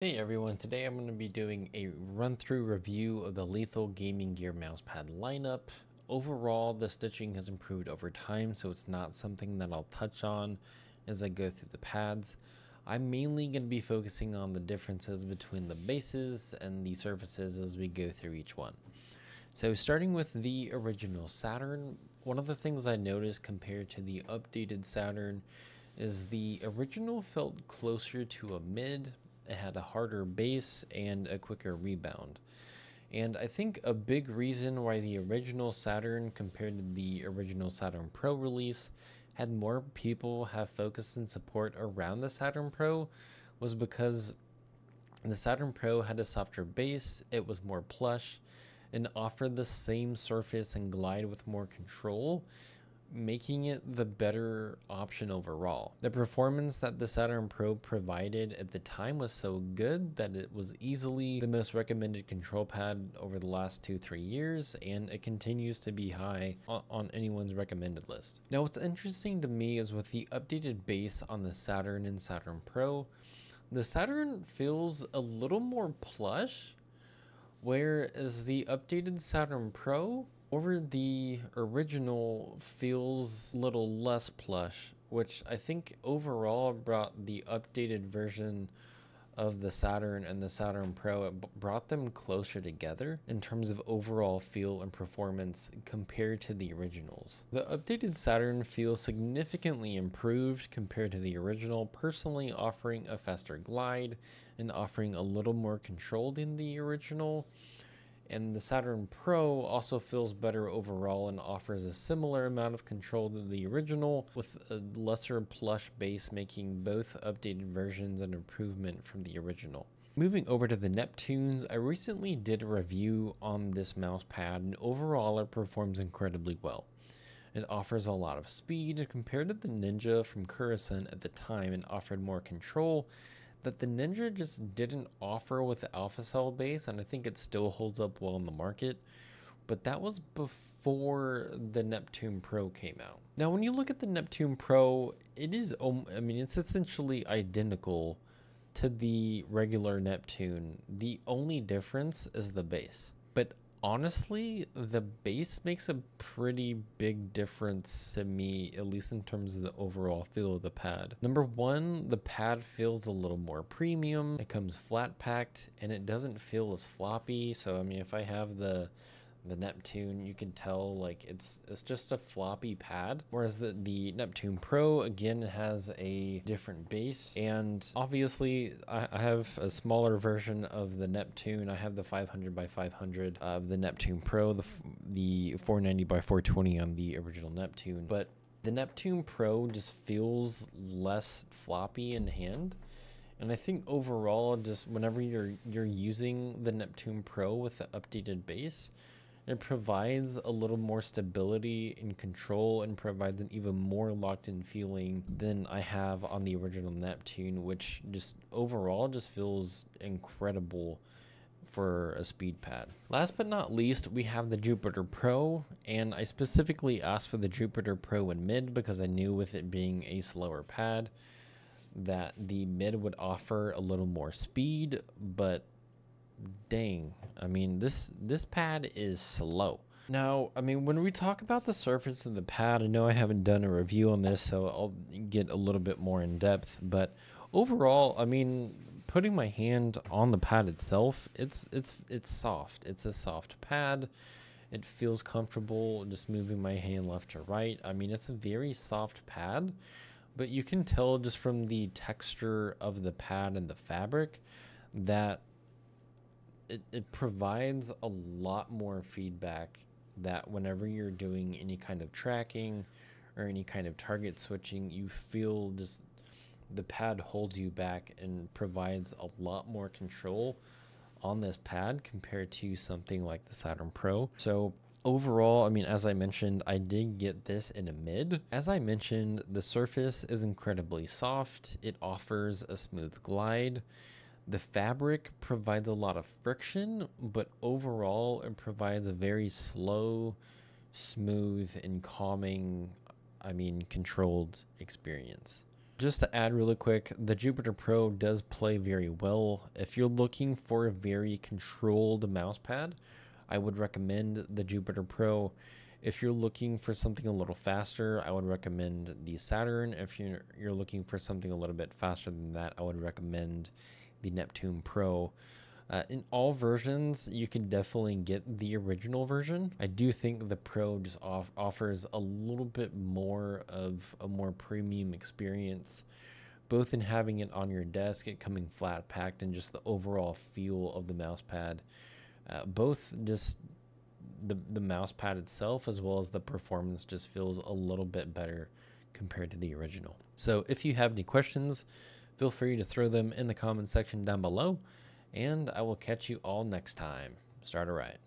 Hey everyone, today I'm going to be doing a run-through review of the Lethal Gaming Gear Mousepad lineup. Overall, the stitching has improved over time, so it's not something that I'll touch on as I go through the pads. I'm mainly going to be focusing on the differences between the bases and the surfaces as we go through each one. So starting with the original Saturn, one of the things I noticed compared to the updated Saturn is the original felt closer to a mid. It had a harder base and a quicker rebound. And I think a big reason why the original Saturn compared to the original Saturn Pro release had more people have focus and support around the Saturn Pro was because the Saturn Pro had a softer base, it was more plush, and offered the same surface and glide with more control, making it the better option overall. The performance that the Saturn Pro provided at the time was so good that it was easily the most recommended control pad over the last 2-3 years, and it continues to be high on anyone's recommended list. Now what's interesting to me is with the updated base on the Saturn and Saturn Pro, the Saturn feels a little more plush, whereas the updated Saturn Pro over the original feels a little less plush, which I think overall brought the updated version of the Saturn and the Saturn Pro, it brought them closer together in terms of overall feel and performance compared to the originals. The updated Saturn feels significantly improved compared to the original, personally offering a faster glide and offering a little more control than the original. And the Saturn Pro also feels better overall and offers a similar amount of control to the original, with a lesser plush base, making both updated versions an improvement from the original. Moving over to the Neptunes, I recently did a review on this mouse pad, and overall it performs incredibly well. It offers a lot of speed compared to the Ninja from Coruscant at the time, and offered more control that the Ninja just didn't offer with the Alpha Cell base, and I think it still holds up well in the market. But that was before the Neptune Pro came out. Now, when you look at the Neptune Pro, it is, I mean, it's essentially identical to the regular Neptune. The only difference is the base. But honestly, the base makes a pretty big difference to me, at least in terms of the overall feel of the pad. Number one, the pad feels a little more premium. It comes flat packed and it doesn't feel as floppy. So I mean, if I have the Neptune, you can tell like it's just a floppy pad, whereas the Neptune Pro again has a different base. And obviously I have a smaller version of the Neptune. I have the 500 by 500 of the Neptune Pro, the 490 by 420 on the original Neptune, but the Neptune Pro just feels less floppy in hand. And I think overall, just whenever you're using the Neptune Pro with the updated base, it provides a little more stability and control, and provides an even more locked-in feeling than I have on the original Neptune, which just overall just feels incredible for a speed pad. Last but not least, we have the Jupiter Pro, and I specifically asked for the Jupiter Pro in mid because I knew with it being a slower pad that the mid would offer a little more speed, but dang, I mean, this pad is slow. Now, I mean, when we talk about the surface of the pad, I know I haven't done a review on this, so I'll get a little bit more in depth, but overall, I mean, putting my hand on the pad itself, it's soft. It's a soft pad. It feels comfortable just moving my hand left to right. I mean, it's a very soft pad, but you can tell just from the texture of the pad and the fabric that it provides a lot more feedback, that whenever you're doing any kind of tracking or any kind of target switching, you feel just the pad holds you back and provides a lot more control on this pad compared to something like the Saturn Pro. So overall, I mean, as I mentioned, I did get this in a mid. As I mentioned, the surface is incredibly soft. It offers a smooth glide. The fabric provides a lot of friction, but overall it provides a very slow, smooth, and calming, I mean, controlled experience. Just to add really quick, the Jupiter Pro does play very well. If you're looking for a very controlled mouse pad, I would recommend the Jupiter Pro. If you're looking for something a little faster, I would recommend the Saturn. If you're looking for something a little bit faster than that, I would recommend the Neptune Pro. In all versions, you can definitely get the original version. I do think the Pro just offers a little bit more of a more premium experience, both in having it on your desk, it coming flat packed, and just the overall feel of the mouse pad. Both just the mouse pad itself as well as the performance just feels a little bit better compared to the original. So if you have any questions, feel free to throw them in the comment section down below, and I will catch you all next time. Start a riot.